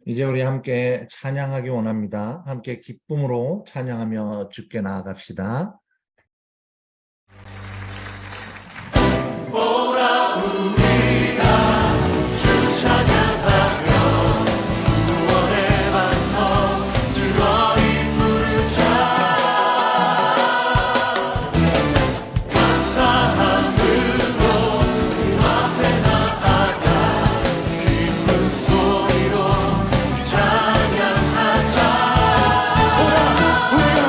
이제 우리 함께 찬양하기 원합니다. 함께 기쁨으로 찬양하며 주께 나아갑시다. 오라 우리가 주 찬양하며 구원의 반석 즐거이 부르자. 감사함으로 그 앞에 나아가 기쁜 소리로 찬양하자. 오라 우리가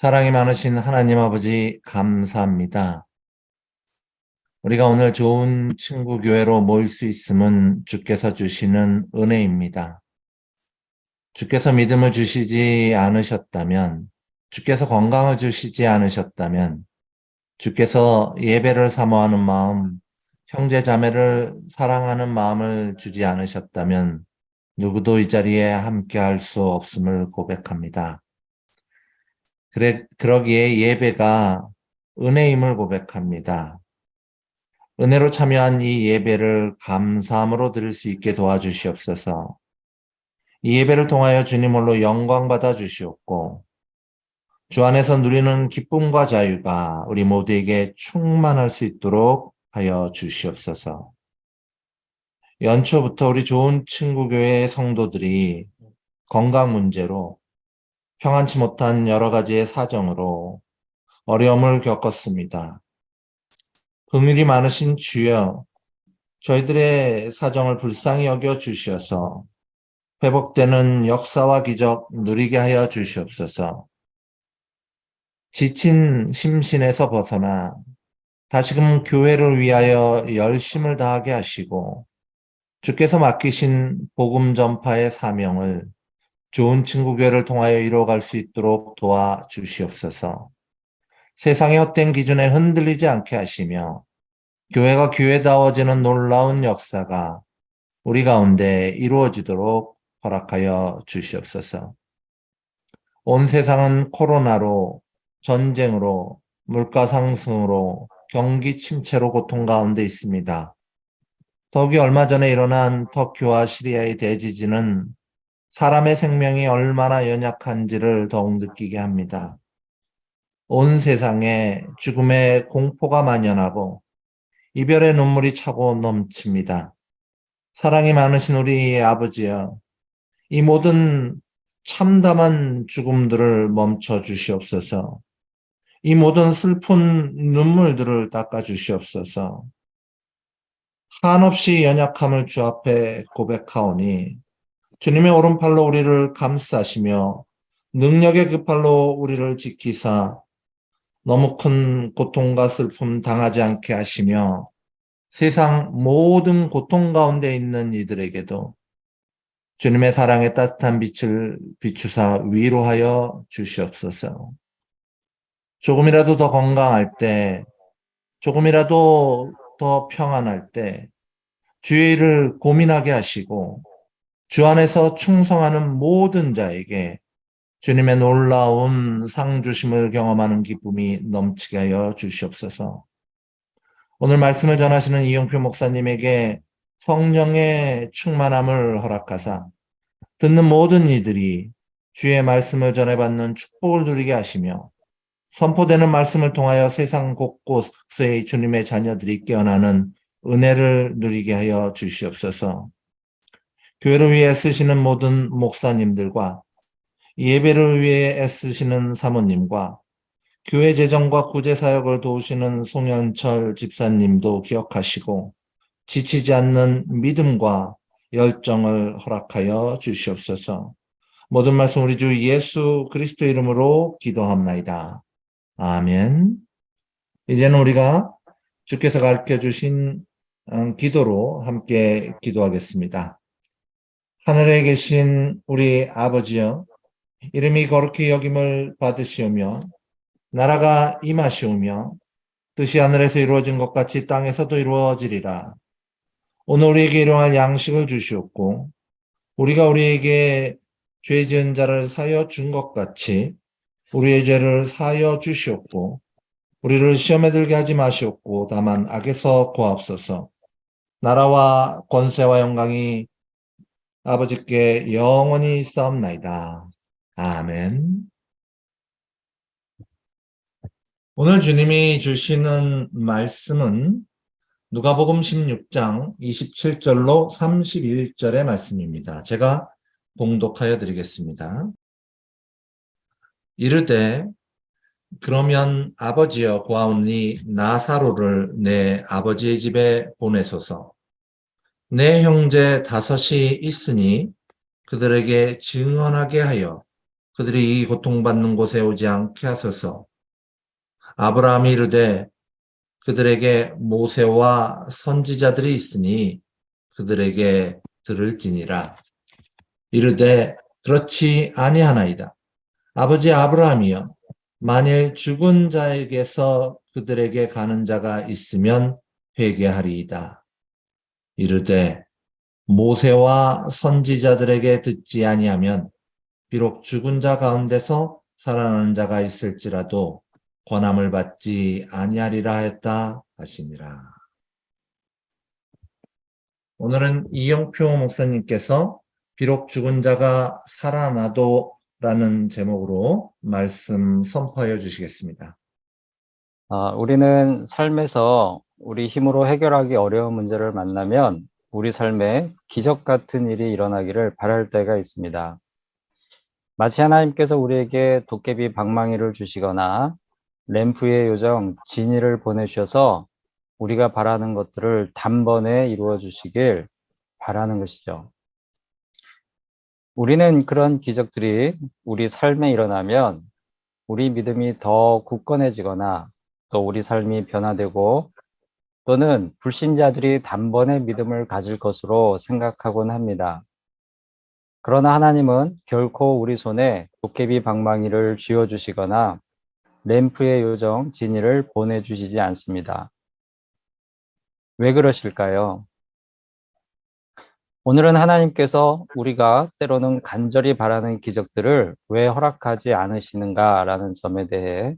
사랑이 많으신 하나님 아버지 감사합니다. 우리가 오늘 좋은 친구 교회로 모일 수 있음은 주께서 주시는 은혜입니다. 주께서 믿음을 주시지 않으셨다면, 주께서 건강을 주시지 않으셨다면, 주께서 예배를 사모하는 마음, 형제 자매를 사랑하는 마음을 주지 않으셨다면 누구도 이 자리에 함께 할 수 없음을 고백합니다. 그러기에 예배가 은혜임을 고백합니다. 은혜로 참여한 이 예배를 감사함으로 드릴 수 있게 도와주시옵소서. 이 예배를 통하여 주님 홀로 영광 받아 주시옵고 주 안에서 누리는 기쁨과 자유가 우리 모두에게 충만할 수 있도록 하여 주시옵소서. 연초부터 우리 좋은 친구 교회 성도들이 건강 문제로 평안치 못한 여러 가지의 사정으로 어려움을 겪었습니다. 긍휼이 많으신 주여, 저희들의 사정을 불쌍히 여겨 주시어서 회복되는 역사와 기적 누리게 하여 주시옵소서. 지친 심신에서 벗어나 다시금 교회를 위하여 열심을 다하게 하시고 주께서 맡기신 복음 전파의 사명을 좋은 친구 교회를 통하여 이루어갈 수 있도록 도와주시옵소서. 세상의 헛된 기준에 흔들리지 않게 하시며 교회가 교회다워지는 놀라운 역사가 우리 가운데 이루어지도록 허락하여 주시옵소서. 온 세상은 코로나로, 전쟁으로, 물가 상승으로, 경기 침체로 고통 가운데 있습니다. 더욱이 얼마 전에 일어난 터키와 시리아의 대지진은 사람의 생명이 얼마나 연약한지를 더욱 느끼게 합니다. 온 세상에 죽음의 공포가 만연하고 이별의 눈물이 차고 넘칩니다. 사랑이 많으신 우리 아버지여, 이 모든 참담한 죽음들을 멈춰 주시옵소서. 이 모든 슬픈 눈물들을 닦아 주시옵소서. 한없이 연약함을 주 앞에 고백하오니 주님의 오른팔로 우리를 감싸시며 능력의 그 팔로 우리를 지키사 너무 큰 고통과 슬픔 당하지 않게 하시며 세상 모든 고통 가운데 있는 이들에게도 주님의 사랑의 따뜻한 빛을 비추사 위로하여 주시옵소서. 조금이라도 더 건강할 때, 조금이라도 더 평안할 때 주의 일을 고민하게 하시고 주 안에서 충성하는 모든 자에게 주님의 놀라운 상 주심을 경험하는 기쁨이 넘치게 하여 주시옵소서. 오늘 말씀을 전하시는 이용표 목사님에게 성령의 충만함을 허락하사 듣는 모든 이들이 주의 말씀을 전해받는 축복을 누리게 하시며 선포되는 말씀을 통하여 세상 곳곳의 주님의 자녀들이 깨어나는 은혜를 누리게 하여 주시옵소서. 교회를 위해 쓰시는 모든 목사님들과 예배를 위해 애쓰시는 사모님과 교회 재정과 구제 사역을 도우시는 송현철 집사님도 기억하시고 지치지 않는 믿음과 열정을 허락하여 주시옵소서. 모든 말씀 우리 주 예수 그리스도 이름으로 기도합나이다. 아멘. 이제는 우리가 주께서 가르쳐 주신 기도로 함께 기도하겠습니다. 하늘에 계신 우리 아버지여, 이름이 거룩히 여김을 받으시오며 나라가 임하시오며 뜻이 하늘에서 이루어진 것 같이 땅에서도 이루어지리라. 오늘 우리에게 일용할 양식을 주시옵고 우리가 우리에게 죄 지은 자를 사하여 준 것 같이 우리의 죄를 사하여 주시옵고 우리를 시험에 들게 하지 마시옵고 다만 악에서 구하옵소서. 나라와 권세와 영광이 아버지께 영원히 있사옵나이다. 아멘. 오늘 주님이 주시는 말씀은 누가복음 16장 27절로 31절의 말씀입니다. 제가 봉독하여 드리겠습니다. 이르되 그러면 아버지여 구하오니 나사로를 내 아버지의 집에 보내소서. 내 형제 5이 있으니 그들에게 증언하게 하여 그들이 이 고통받는 곳에 오지 않게 하소서. 아브라함이 이르되 그들에게 모세와 선지자들이 있으니 그들에게 들을지니라. 이르되 그렇지 아니하나이다. 아버지 아브라함이여, 만일 죽은 자에게서 그들에게 가는 자가 있으면 회개하리이다. 이르되 모세와 선지자들에게 듣지 아니하면 비록 죽은 자 가운데서 살아나는 자가 있을지라도 권함을 받지 아니하리라 했다 하시니라. 오늘은 이영표 목사님께서 비록 죽은 자가 살아나도 라는 제목으로 말씀 선포하여 주시겠습니다. 우리는 삶에서 우리 힘으로 해결하기 어려운 문제를 만나면 우리 삶에 기적 같은 일이 일어나기를 바랄 때가 있습니다. 마치 하나님께서 우리에게 도깨비 방망이를 주시거나 램프의 요정 지니를 보내주셔서 우리가 바라는 것들을 단번에 이루어 주시길 바라는 것이죠. 우리는 그런 기적들이 우리 삶에 일어나면 우리 믿음이 더 굳건해지거나 또 우리 삶이 변화되고 또는 불신자들이 단번에 믿음을 가질 것으로 생각하곤 합니다. 그러나 하나님은 결코 우리 손에 도깨비 방망이를 쥐어주시거나 램프의 요정 지니를 보내주시지 않습니다. 왜 그러실까요? 오늘은 하나님께서 우리가 때로는 간절히 바라는 기적들을 왜 허락하지 않으시는가라는 점에 대해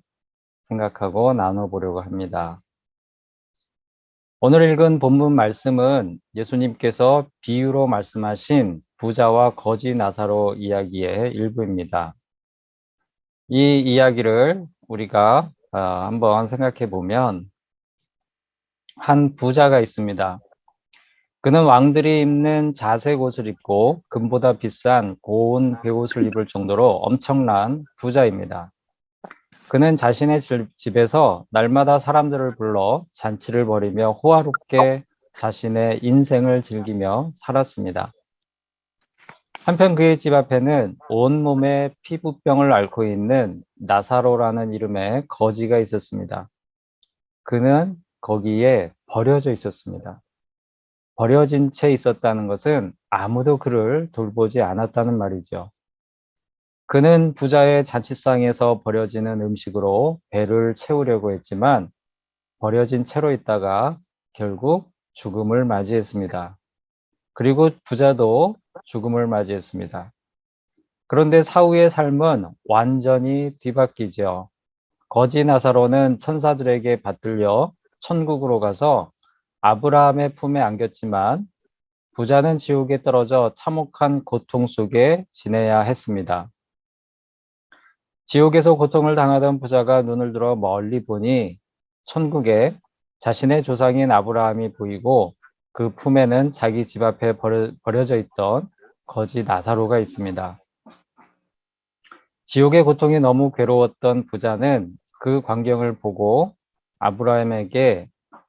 생각하고 나눠보려고 합니다. 오늘 읽은 본문 말씀은 예수님께서 비유로 말씀하신 부자와 거지 나사로 이야기의 일부입니다. 이 이야기를 우리가 한번 생각해 보면 한 부자가 있습니다. 그는 왕들이 입는 자색 옷을 입고 금보다 비싼 고운 베옷을 입을 정도로 엄청난 부자입니다. 그는 자신의 집에서 날마다 사람들을 불러 잔치를 벌이며 호화롭게 자신의 인생을 즐기며 살았습니다. 한편 그의 집 앞에는 온몸에 피부병을 앓고 있는 나사로라는 이름의 거지가 있었습니다. 그는 거기에 버려져 있었습니다. 버려진 채 있었다는 것은 아무도 그를 돌보지 않았다는 말이죠. 그는 부자의 잔치상에서 버려지는 음식으로 배를 채우려고 했지만 버려진 채로 있다가 결국 죽음을 맞이했습니다. 그리고 부자도 죽음을 맞이했습니다. 그런데 사후의 삶은 완전히 뒤바뀌죠. 거지 나사로는 천사들에게 받들려 천국으로 가서 아브라함의 품에 안겼지만 부자는 지옥에 떨어져 참혹한 고통 속에 지내야 했습니다. 지옥에서 고통을 당하던 부자가 눈을 들어 멀리 보니 천국에 자신의 조상인 아브라함이 보이고 그 품에는 자기 집 앞에 버려져 있던 거지 나사로가 있습니다. 지옥의 고통이 너무 괴로웠던 부자는 그 광경을 보고 아브라함에게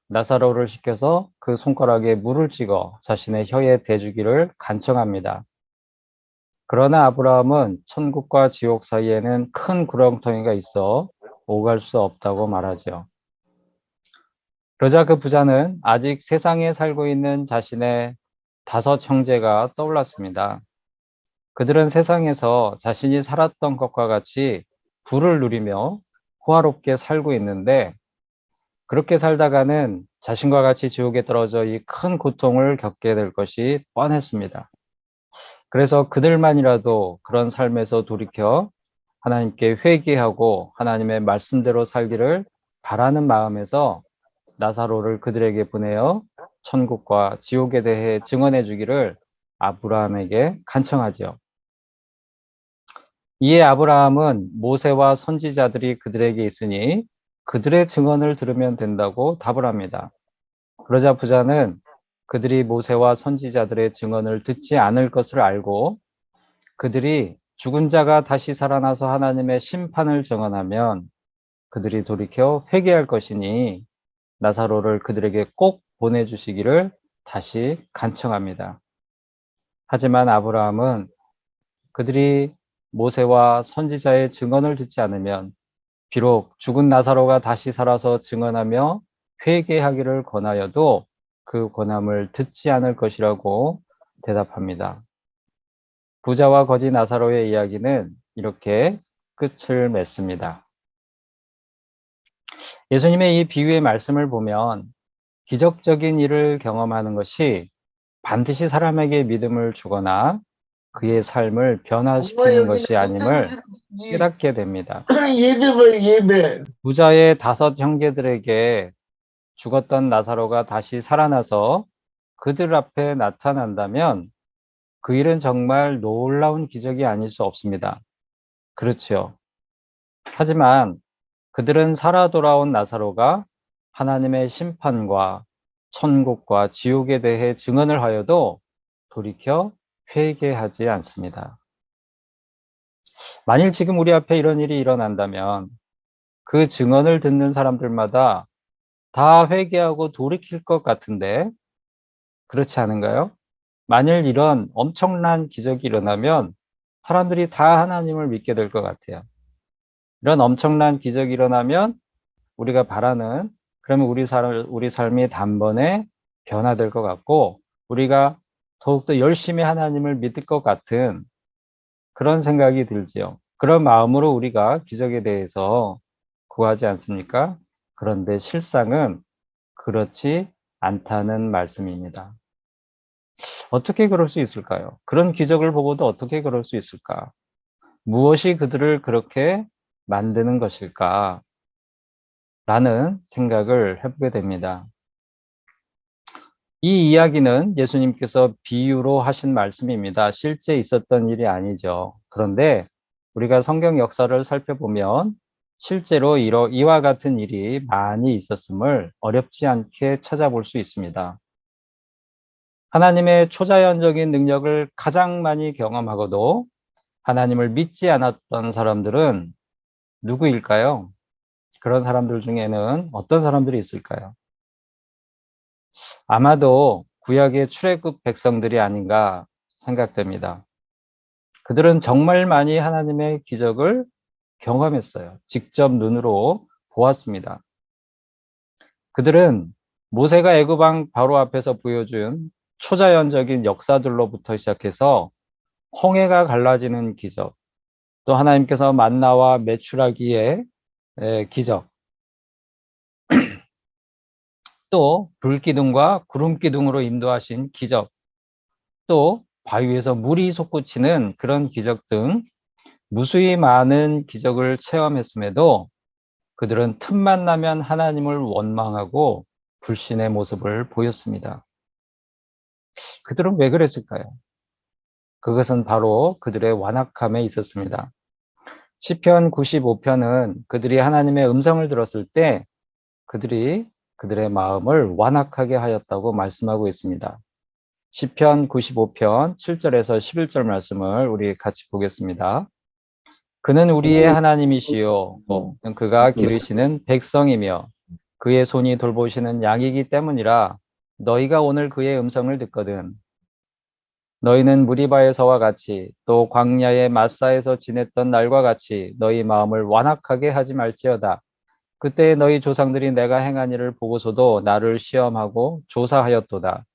나사로를 시켜서 그 손가락에 물을 찍어 자신의 혀에 대주기를 간청합니다. 그러나 아브라함은 천국과 지옥 사이에는 큰 구렁텅이가 있어 오갈 수 없다고 말하죠. 그러자 그 부자는 아직 세상에 살고 있는 자신의 5형제가 떠올랐습니다. 그들은 세상에서 자신이 살았던 것과 같이 부를 누리며 호화롭게 살고 있는데 그렇게 살다가는 자신과 같이 지옥에 떨어져 이 큰 고통을 겪게 될 것이 뻔했습니다. 그래서 그들만이라도 그런 삶에서 돌이켜 하나님께 회개하고 하나님의 말씀대로 살기를 바라는 마음에서 나사로를 그들에게 보내어 천국과 지옥에 대해 증언해 주기를 아브라함에게 간청하지요. 이에 아브라함은 모세와 선지자들이 그들에게 있으니 그들의 증언을 들으면 된다고 답을 합니다. 그러자 부자는 그들이 모세와 선지자들의 증언을 듣지 않을 것을 알고 그들이 죽은 자가 다시 살아나서 하나님의 심판을 정언하면 그들이 돌이켜 회개할 것이니 나사로를 그들에게 꼭 보내주시기를 다시 간청합니다. 하지만 아브라함은 그들이 모세와 선지자의 증언을 듣지 않으면 비록 죽은 나사로가 다시 살아서 증언하며 회개하기를 권하여도 그 권함을 듣지 않을 것이라고 대답합니다. 부자와 거지 나사로의 이야기는 이렇게 끝을 맺습니다. 예수님의 이 비유의 말씀을 보면 기적적인 일을 경험하는 것이 반드시 사람에게 믿음을 주거나 그의 삶을 엄마 변화시키는 여기는 것이 아님을 이 깨닫게 됩니다. 예배를 예배. 부자의 5 형제들에게 죽었던 나사로가 다시 살아나서 그들 앞에 나타난다면 그 일은 정말 놀라운 기적이 아닐 수 없습니다. 그렇죠. 하지만 그들은 살아 돌아온 나사로가 하나님의 심판과 천국과 지옥에 대해 증언을 하여도 돌이켜 회개하지 않습니다. 만일 지금 우리 앞에 이런 일이 일어난다면 그 증언을 듣는 사람들마다 다 회개하고 돌이킬 것 같은데 그렇지 않은가요? 만일 이런 엄청난 기적이 일어나면 사람들이 다 하나님을 믿게 될 것 같아요. 이런 엄청난 기적이 일어나면 우리가 바라는 그러면 우리 삶이 단번에 변화될 것 같고 우리가 더욱더 열심히 하나님을 믿을 것 같은 그런 생각이 들지요. 그런 마음으로 우리가 기적에 대해서 구하지 않습니까? 그런데 실상은 그렇지 않다는 말씀입니다. 어떻게 그럴 수 있을까요? 그런 기적을 보고도 어떻게 그럴 수 있을까? 무엇이 그들을 그렇게 만드는 것일까? 라는 생각을 해보게 됩니다. 이 이야기는 예수님께서 비유로 하신 말씀입니다. 실제 있었던 일이 아니죠. 그런데 우리가 성경 역사를 살펴보면 실제로 이와 같은 일이 많이 있었음을 어렵지 않게 찾아볼 수 있습니다. 하나님의 초자연적인 능력을 가장 많이 경험하고도 하나님을 믿지 않았던 사람들은 누구일까요? 그런 사람들 중에는 어떤 사람들이 있을까요? 아마도 구약의 출애굽 백성들이 아닌가 생각됩니다. 그들은 정말 많이 하나님의 기적을 경험했어요. 직접 눈으로 보았습니다. 그들은 모세가 애굽 왕 바로 앞에서 보여준 초자연적인 역사들로부터 시작해서 홍해가 갈라지는 기적, 또 하나님께서 만나와 메추라기의 기적, 또 불기둥과 구름기둥으로 인도하신 기적, 또 바위에서 물이 솟구치는 그런 기적 등 무수히 많은 기적을 체험했음에도 그들은 틈만 나면 하나님을 원망하고 불신의 모습을 보였습니다. 그들은 왜 그랬을까요? 그것은 바로 그들의 완악함에 있었습니다. 시편 95편은 그들이 하나님의 음성을 들었을 때 그들의 마음을 완악하게 하였다고 말씀하고 있습니다. 시편 95편 7절에서 11절 말씀을 우리 같이 보겠습니다. 그는 우리의 하나님이시요 그가 기르시는 백성이며 그의 손이 돌보시는 양이기 때문이라 너희가 오늘 그의 음성을 듣거든 너희는 무리바에서와 같이 또 광야의 마사에서 지냈던 날과 같이 너희 마음을 완악하게 하지 말지어다. 그때 너희 조상들이 내가 행한 일을 보고서도 나를 시험하고 조사하였도다.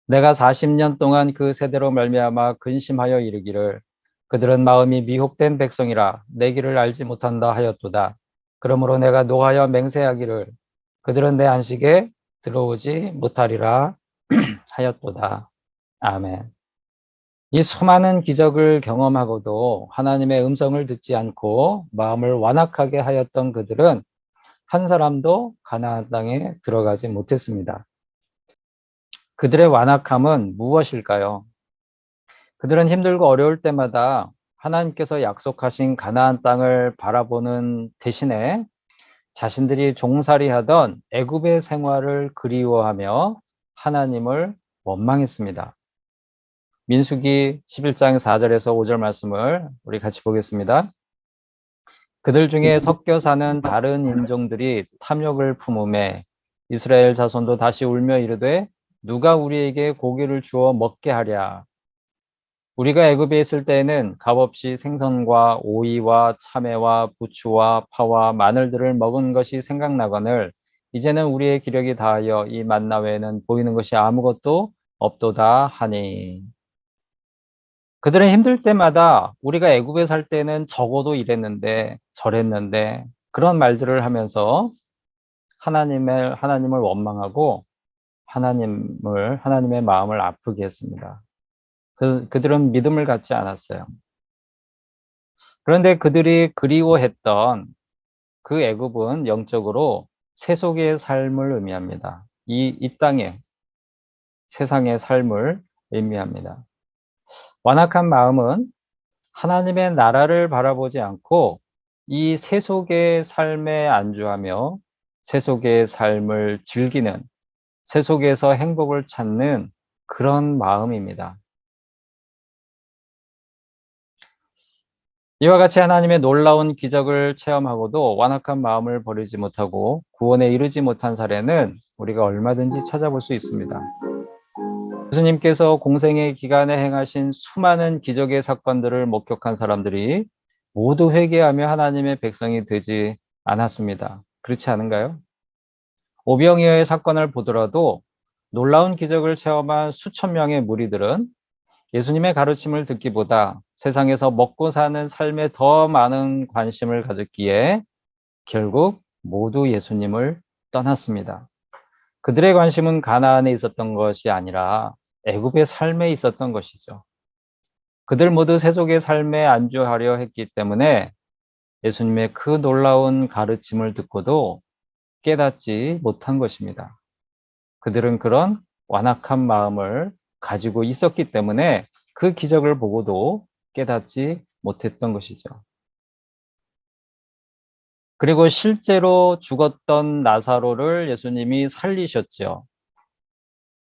내가 40년 동안 그 세대로 말미암아 근심하여 이르기를 그들은 마음이 미혹된 백성이라 내 길을 알지 못한다 하였도다. 그러므로 내가 노하여 맹세하기를 그들은 내 안식에 들어오지 못하리라 하였도다. 아멘. 이 수많은 기적을 경험하고도 하나님의 음성을 듣지 않고 마음을 완악하게 하였던 그들은 한 사람도 가나안 땅에 들어가지 못했습니다. 그들의 완악함은 무엇일까요? 그들은 힘들고 어려울 때마다 하나님께서 약속하신 가나안 땅을 바라보는 대신에 자신들이 종살이하던 애굽의 생활을 그리워하며 하나님을 원망했습니다. 민수기 11장 4절에서 5절 말씀을 우리 같이 보겠습니다. 그들 중에 섞여 사는 다른 인종들이 탐욕을 품음에 이스라엘 자손도 다시 울며 이르되 누가 우리에게 고기를 주어 먹게 하랴. 우리가 애굽에 있을 때에는 값없이 생선과 오이와 참외와 부추와 파와 마늘들을 먹은 것이 생각나거늘 이제는 우리의 기력이 다하여 이 만나 외에는 보이는 것이 아무것도 없도다 하니. 그들은 힘들 때마다 우리가 애굽에 살 때는 적어도 이랬는데 저랬는데 그런 말들을 하면서 하나님을 원망하고 하나님의 마음을 아프게 했습니다. 그들은 믿음을 갖지 않았어요. 그런데 그들이 그리워했던 그 애굽은 영적으로 세속의 삶을 의미합니다. 이 땅의 세상의 삶을 의미합니다. 완악한 마음은 하나님의 나라를 바라보지 않고 이 세속의 삶에 안주하며 세속의 삶을 즐기는, 세속에서 행복을 찾는 그런 마음입니다. 이와 같이 하나님의 놀라운 기적을 체험하고도 완악한 마음을 버리지 못하고 구원에 이르지 못한 사례는 우리가 얼마든지 찾아볼 수 있습니다. 예수님께서 공생의 기간에 행하신 수많은 기적의 사건들을 목격한 사람들이 모두 회개하며 하나님의 백성이 되지 않았습니다. 그렇지 않은가요? 오병이어의 사건을 보더라도 놀라운 기적을 체험한 수천 명의 무리들은 예수님의 가르침을 듣기보다 세상에서 먹고 사는 삶에 더 많은 관심을 가졌기에 결국 모두 예수님을 떠났습니다. 그들의 관심은 가나안에 있었던 것이 아니라 애굽의 삶에 있었던 것이죠. 그들 모두 세속의 삶에 안주하려 했기 때문에 예수님의 그 놀라운 가르침을 듣고도 깨닫지 못한 것입니다. 그들은 그런 완악한 마음을 가지고 있었기 때문에 그 기적을 보고도 깨닫지 못했던 것이죠. 그리고 실제로 죽었던 나사로를 예수님이 살리셨죠.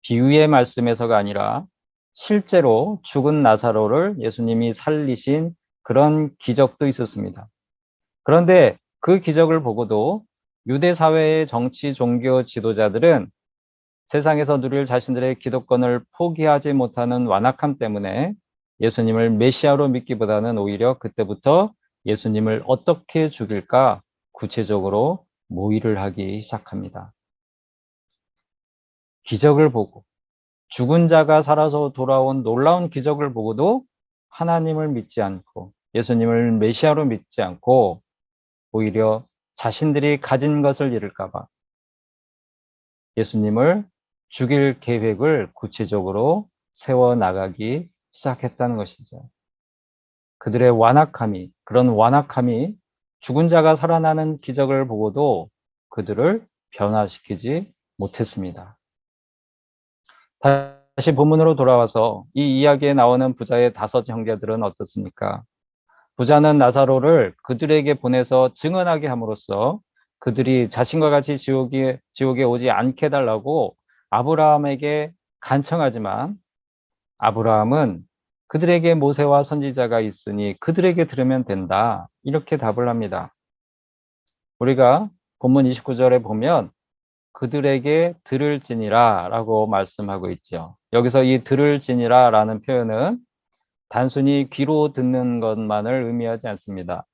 비유의 말씀에서가 아니라 실제로 죽은 나사로를 예수님이 살리신 그런 기적도 있었습니다. 그런데 그 기적을 보고도 유대 사회의 정치, 종교 지도자들은 세상에서 누릴 자신들의 기득권을 포기하지 못하는 완악함 때문에 예수님을 메시아로 믿기보다는 오히려 그때부터 예수님을 어떻게 죽일까 구체적으로 모의를 하기 시작합니다. 기적을 보고 죽은 자가 살아서 돌아온 놀라운 기적을 보고도 하나님을 믿지 않고 예수님을 메시아로 믿지 않고 오히려 자신들이 가진 것을 잃을까 봐 예수님을 죽일 계획을 구체적으로 세워나가기 시작했다는 것이죠. 그들의 그런 완악함이 죽은 자가 살아나는 기적을 보고도 그들을 변화시키지 못했습니다. 다시 본문으로 돌아와서 이 이야기에 나오는 부자의 5 형제들은 어떻습니까? 부자는 나사로를 그들에게 보내서 증언하게 함으로써 그들이 자신과 같이 지옥에 오지 않게 해달라고 아브라함에게 간청하지만 아브라함은 그들에게 모세와 선지자가 있으니 그들에게 들으면 된다. 이렇게 답을 합니다. 우리가 본문 29절에 보면 그들에게 들을지니라 라고 말씀하고 있죠. 여기서 이 들을지니라 라는 표현은 단순히 귀로 듣는 것만을 의미하지 않습니다.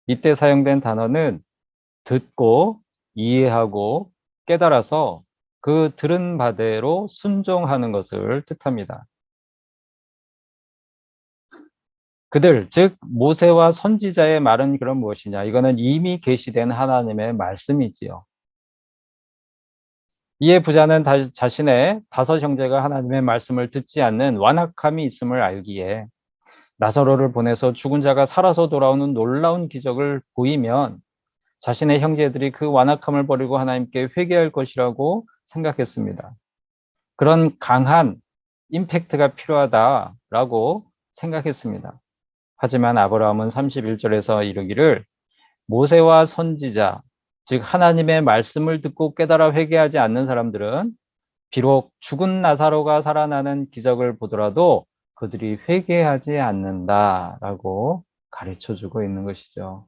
이때 사용된 단어는 듣고 이해하고 깨달아서 그 들은 바대로 순종하는 것을 뜻합니다. 그들, 즉 모세와 선지자의 말은 그럼 무엇이냐? 이거는 이미 계시된 하나님의 말씀이지요. 이에 부자는 자신의 5 형제가 하나님의 말씀을 듣지 않는 완악함이 있음을 알기에 나사로를 보내서 죽은 자가 살아서 돌아오는 놀라운 기적을 보이면 자신의 형제들이 그 완악함을 버리고 하나님께 회개할 것이라고 생각했습니다. 그런 강한 임팩트가 필요하다라고 생각했습니다. 하지만 아브라함은 31절에서 이르기를 모세와 선지자, 즉 하나님의 말씀을 듣고 깨달아 회개하지 않는 사람들은 비록 죽은 나사로가 살아나는 기적을 보더라도 그들이 회개하지 않는다라고 가르쳐 주고 있는 것이죠.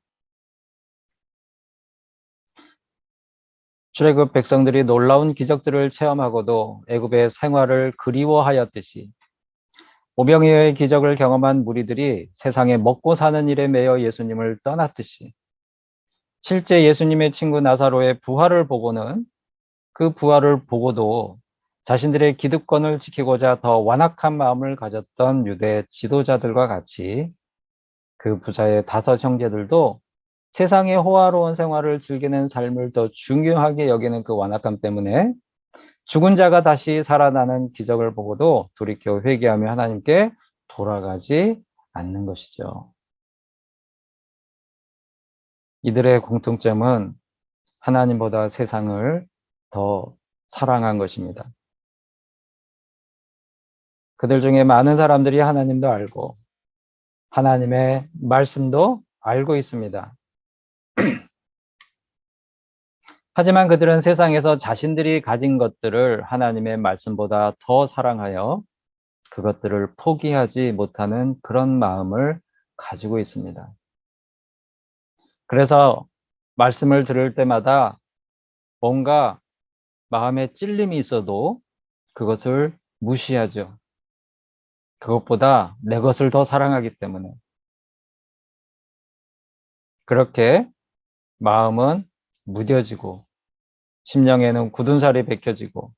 출애굽 백성들이 놀라운 기적들을 체험하고도 애굽의 생활을 그리워하였듯이 오병이어의 기적을 경험한 무리들이 세상에 먹고 사는 일에 매여 예수님을 떠났듯이 실제 예수님의 친구 나사로의 부활을 보고는 그 부활을 보고도 자신들의 기득권을 지키고자 더 완악한 마음을 가졌던 유대 지도자들과 같이 그 부자의 5 형제들도 세상의 호화로운 생활을 즐기는 삶을 더 중요하게 여기는 그 완악함 때문에 죽은 자가 다시 살아나는 기적을 보고도 돌이켜 회개하며 하나님께 돌아가지 않는 것이죠. 이들의 공통점은 하나님보다 세상을 더 사랑한 것입니다. 그들 중에 많은 사람들이 하나님도 알고 하나님의 말씀도 알고 있습니다. 하지만 그들은 세상에서 자신들이 가진 것들을 하나님의 말씀보다 더 사랑하여 그것들을 포기하지 못하는 그런 마음을 가지고 있습니다. 그래서 말씀을 들을 때마다 뭔가 마음에 찔림이 있어도 그것을 무시하죠. 그것보다 내 것을 더 사랑하기 때문에. 그렇게 마음은 무뎌지고 심령에는 굳은 살이 벗겨지고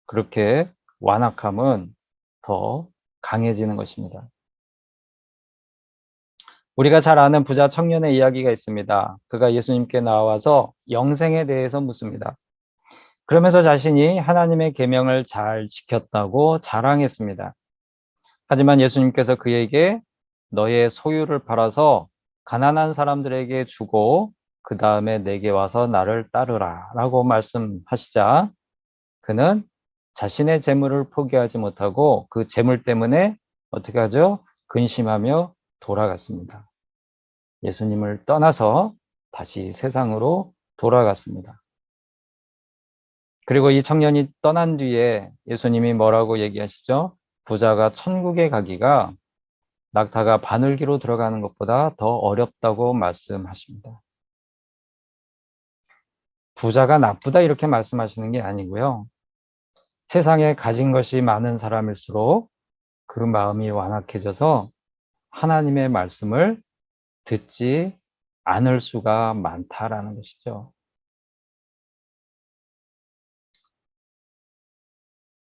그렇게 완악함은 더 강해지는 것입니다. 우리가 잘 아는 부자 청년의 이야기가 있습니다. 그가 예수님께 나와서 영생에 대해서 묻습니다. 그러면서 자신이 하나님의 계명을 잘 지켰다고 자랑했습니다. 하지만 예수님께서 그에게 너의 소유를 팔아서 가난한 사람들에게 주고 그 다음에 내게 와서 나를 따르라 라고 말씀하시자 그는 자신의 재물을 포기하지 못하고 그 재물 때문에 어떻게 하죠? 근심하며 돌아갔습니다. 예수님을 떠나서 다시 세상으로 돌아갔습니다. 그리고 이 청년이 떠난 뒤에 예수님이 뭐라고 얘기하시죠? 부자가 천국에 가기가 낙타가 바늘기로 들어가는 것보다 더 어렵다고 말씀하십니다. 부자가 나쁘다 이렇게 말씀하시는 게 아니고요. 세상에 가진 것이 많은 사람일수록 그 마음이 완악해져서 하나님의 말씀을 듣지 않을 수가 많다라는 것이죠.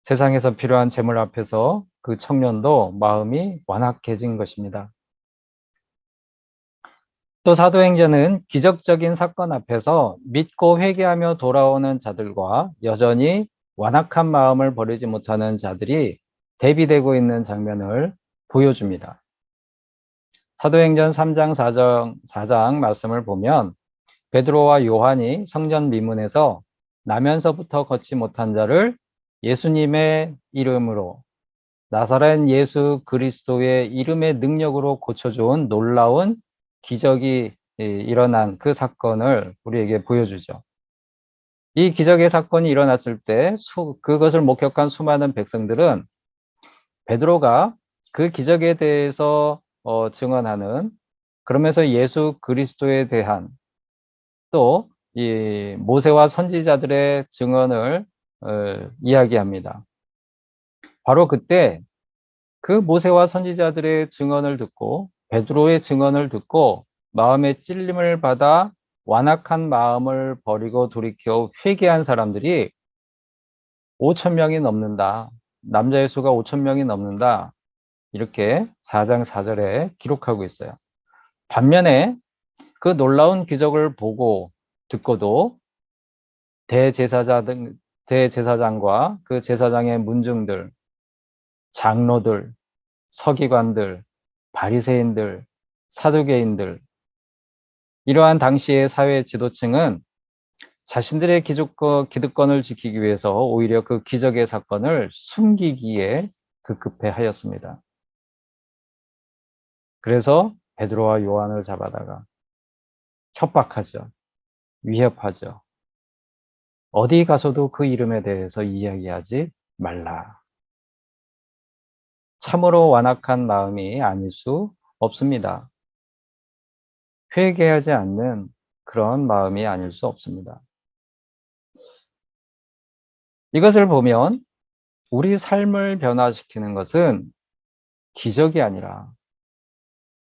세상에서 필요한 재물 앞에서 그 청년도 마음이 완악해진 것입니다. 또 사도행전은 기적적인 사건 앞에서 믿고 회개하며 돌아오는 자들과 여전히 완악한 마음을 버리지 못하는 자들이 대비되고 있는 장면을 보여줍니다. 사도행전 3장 4장 말씀을 보면 베드로와 요한이 성전 미문에서 나면서부터 걷지 못한 자를 예수님의 이름으로 나사렛 예수 그리스도의 이름의 능력으로 고쳐준 놀라운 기적이 일어난 그 사건을 우리에게 보여주죠. 이 기적의 사건이 일어났을 때 그것을 목격한 수많은 백성들은 베드로가 그 기적에 대해서 증언하는 그러면서 예수 그리스도에 대한 또 이 모세와 선지자들의 증언을 이야기합니다. 바로 그때 그 모세와 선지자들의 증언을 듣고 베드로의 증언을 듣고 마음의 찔림을 받아 완악한 마음을 버리고 돌이켜 회개한 사람들이 5,000명이 넘는다. 남자의 수가 5,000명이 넘는다. 이렇게 4장 4절에 기록하고 있어요. 반면에 그 놀라운 기적을 보고 듣고도 대제사장과 그 제사장의 문중들, 장로들, 서기관들, 바리새인들, 사두개인들 이러한 당시의 사회 지도층은 자신들의 기득권을 지키기 위해서 오히려 그 기적의 사건을 숨기기에 급급해 하였습니다. 그래서 베드로와 요한을 잡아다가 협박하죠. 위협하죠. 어디 가서도 그 이름에 대해서 이야기하지 말라. 참으로 완악한 마음이 아닐 수 없습니다. 회개하지 않는 그런 마음이 아닐 수 없습니다. 이것을 보면 우리 삶을 변화시키는 것은 기적이 아니라,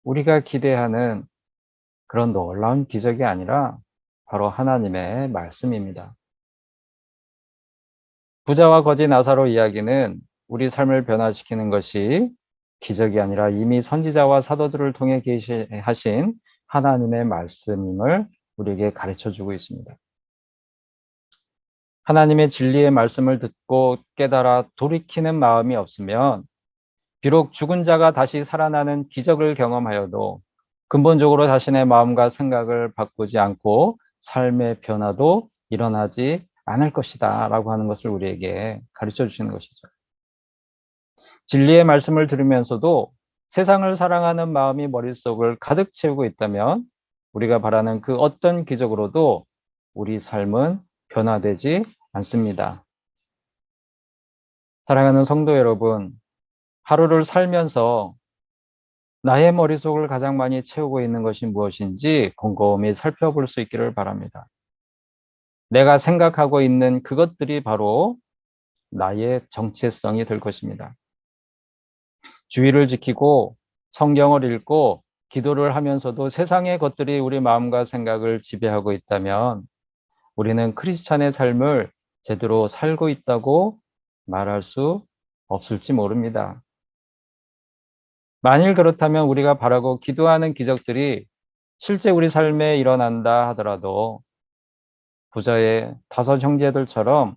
우리가 기대하는 그런 놀라운 기적이 아니라 바로 하나님의 말씀입니다. 부자와 거지 나사로 이야기는 우리 삶을 변화시키는 것이 기적이 아니라 이미 선지자와 사도들을 통해 계시하신 하나님의 말씀임을 우리에게 가르쳐 주고 있습니다. 하나님의 진리의 말씀을 듣고 깨달아 돌이키는 마음이 없으면 비록 죽은 자가 다시 살아나는 기적을 경험하여도 근본적으로 자신의 마음과 생각을 바꾸지 않고 삶의 변화도 일어나지 않을 것이다 라고 하는 것을 우리에게 가르쳐 주시는 것이죠. 진리의 말씀을 들으면서도 세상을 사랑하는 마음이 머릿속을 가득 채우고 있다면 우리가 바라는 그 어떤 기적으로도 우리 삶은 변화되지 않습니다. 사랑하는 성도 여러분, 하루를 살면서 나의 머릿속을 가장 많이 채우고 있는 것이 무엇인지 곰곰이 살펴볼 수 있기를 바랍니다. 내가 생각하고 있는 그것들이 바로 나의 정체성이 될 것입니다. 주의를 지키고 성경을 읽고 기도를 하면서도 세상의 것들이 우리 마음과 생각을 지배하고 있다면 우리는 크리스찬의 삶을 제대로 살고 있다고 말할 수 없을지 모릅니다. 만일 그렇다면 우리가 바라고 기도하는 기적들이 실제 우리 삶에 일어난다 하더라도 부자의 5 형제들처럼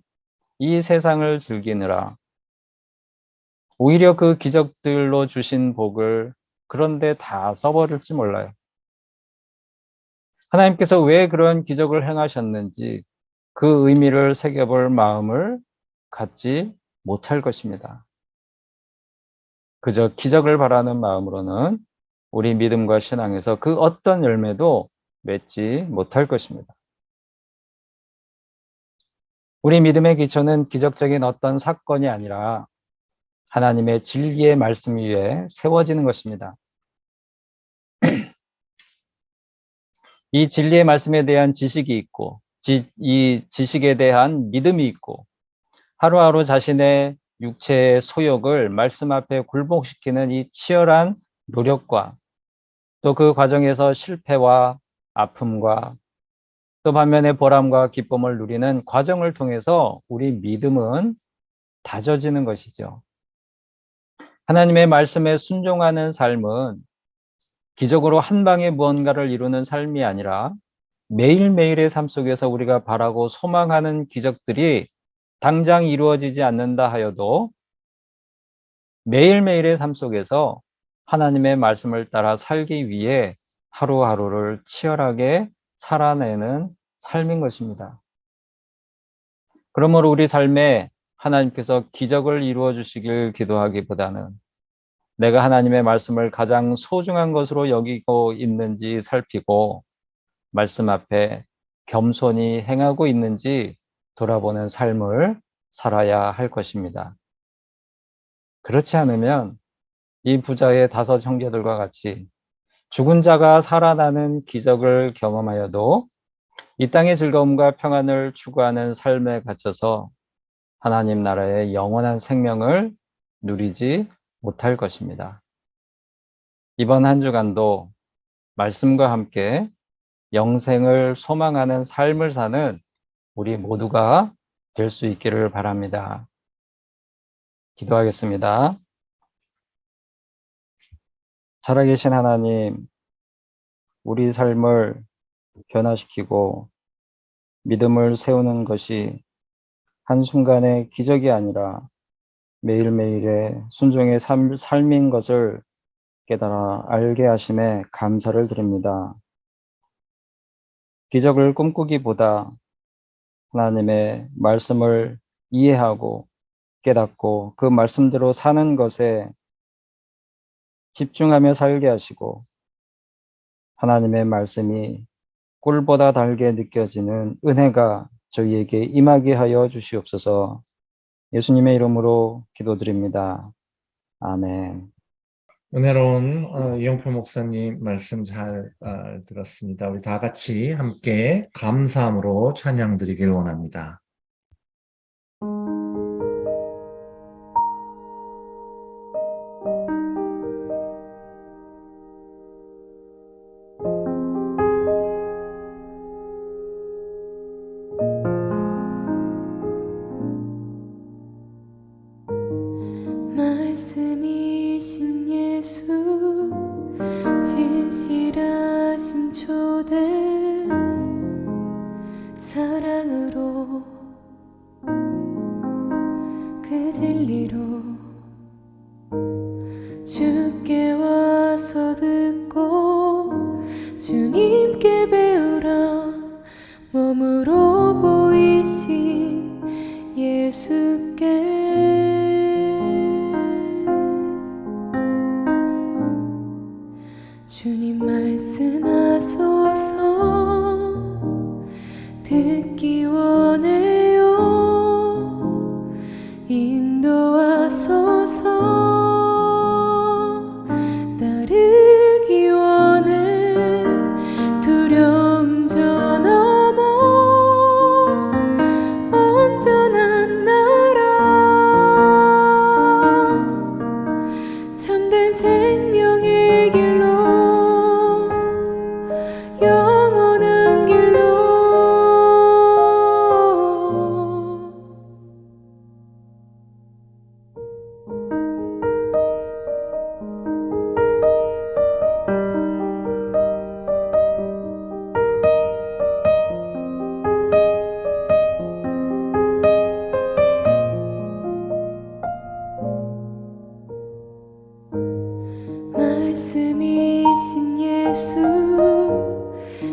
이 세상을 즐기느라 오히려 그 기적들로 주신 복을 그런데 다 써버릴지 몰라요. 하나님께서 왜 그런 기적을 행하셨는지 그 의미를 새겨볼 마음을 갖지 못할 것입니다. 그저 기적을 바라는 마음으로는 우리 믿음과 신앙에서 그 어떤 열매도 맺지 못할 것입니다. 우리 믿음의 기초는 기적적인 어떤 사건이 아니라 하나님의 진리의 말씀 위에 세워지는 것입니다. 이 진리의 말씀에 대한 지식이 있고, 이 지식에 대한 믿음이 있고, 하루하루 자신의 육체의 소욕을 말씀 앞에 굴복시키는 이 치열한 노력과 또 그 과정에서 실패와 아픔과 또 반면에 보람과 기쁨을 누리는 과정을 통해서 우리 믿음은 다져지는 것이죠. 하나님의 말씀에 순종하는 삶은 기적으로 한 방에 무언가를 이루는 삶이 아니라 매일매일의 삶 속에서 우리가 바라고 소망하는 기적들이 당장 이루어지지 않는다 하여도 매일매일의 삶 속에서 하나님의 말씀을 따라 살기 위해 하루하루를 치열하게 살아내는 삶인 것입니다. 그러므로 우리 삶에 하나님께서 기적을 이루어 주시길 기도하기보다는 내가 하나님의 말씀을 가장 소중한 것으로 여기고 있는지 살피고 말씀 앞에 겸손히 행하고 있는지 돌아보는 삶을 살아야 할 것입니다. 그렇지 않으면 이 부자의 5 형제들과 같이 죽은 자가 살아나는 기적을 경험하여도 이 땅의 즐거움과 평안을 추구하는 삶에 갇혀서 하나님 나라의 영원한 생명을 누리지 못할 것입니다. 이번 한 주간도 말씀과 함께 영생을 소망하는 삶을 사는 우리 모두가 될 수 있기를 바랍니다. 기도하겠습니다. 살아계신 하나님, 우리 삶을 변화시키고 믿음을 세우는 것이 한순간의 기적이 아니라 매일매일의 순종의 삶인 것을 깨달아 알게 하심에 감사를 드립니다. 기적을 꿈꾸기보다 하나님의 말씀을 이해하고 깨닫고 그 말씀대로 사는 것에 집중하며 살게 하시고 하나님의 말씀이 꿀보다 달게 느껴지는 은혜가 저희에게 임하게 하여 주시옵소서. 예수님의 이름으로 기도드립니다. 아멘. 은혜로운 이영표 목사님 말씀 잘 들었습니다. 우리 다 같이 함께 감사함으로 찬양 드리길 원합니다. 와서 듣고 주님께 배우라. 몸으로 보이신 예수께 주님 말씀하소서. 듣기 원해요. 인도하소서. 따르기 원해. 두려움 저 넘어 온전한 나라. 참된 생명의 길로 영원한 길로 말씀이신 예수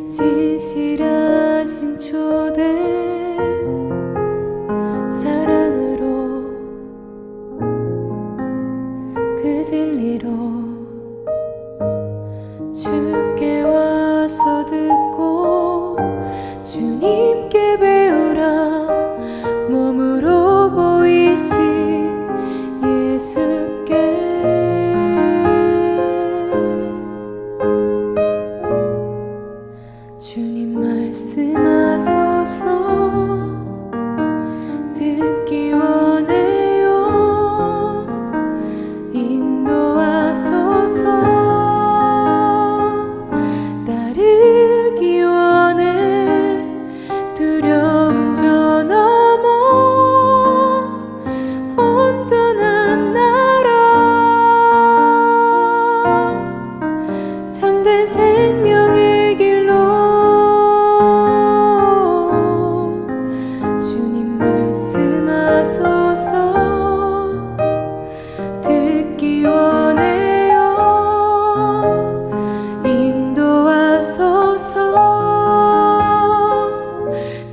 진실하신 초대 사랑으로 그 진리로 주께 와서 듣고 주님께 배우라. 몸으로 보이신 예수께 주님 말씀하소서. 듣기 원해요. 인도하소서. 따르기 원해. 두려움 저 넘어 온전한 나라. 참된 생명의 길로 주님 말씀하소서. 듣기 원해요. 인도하소서.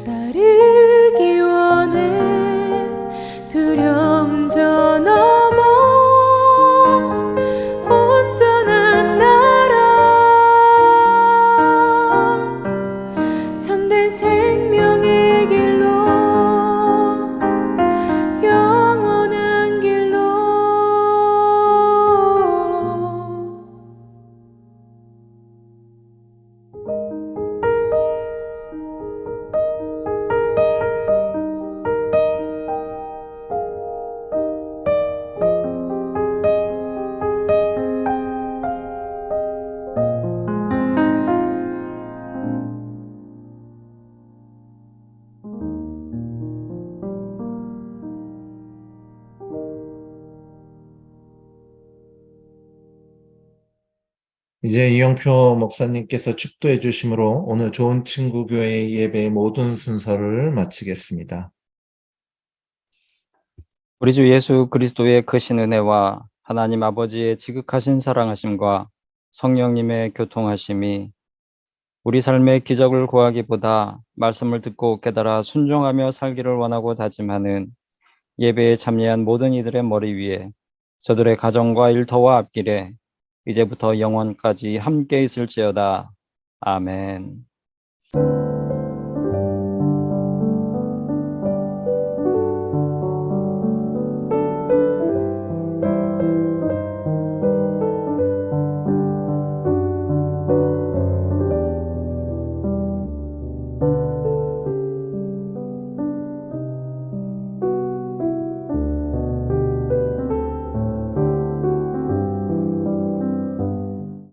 따르기 원해. 두려움 저 넘어 온전한 나라. 참된 생명의 길로 영원한 길로 이제 이영표 목사님께서 축도해 주심으로 오늘 좋은 친구 교회 예배의 모든 순서를 마치겠습니다. 우리 주 예수 그리스도의 크신 은혜와 하나님 아버지의 지극하신 사랑하심과 성령님의 교통하심이 우리 삶의 기적을 구하기보다 말씀을 듣고 깨달아 순종하며 살기를 원하고 다짐하는 예배에 참여한 모든 이들의 머리 위에 저들의 가정과 일터와 앞길에 이제부터 영원까지 함께 있을지어다. 아멘.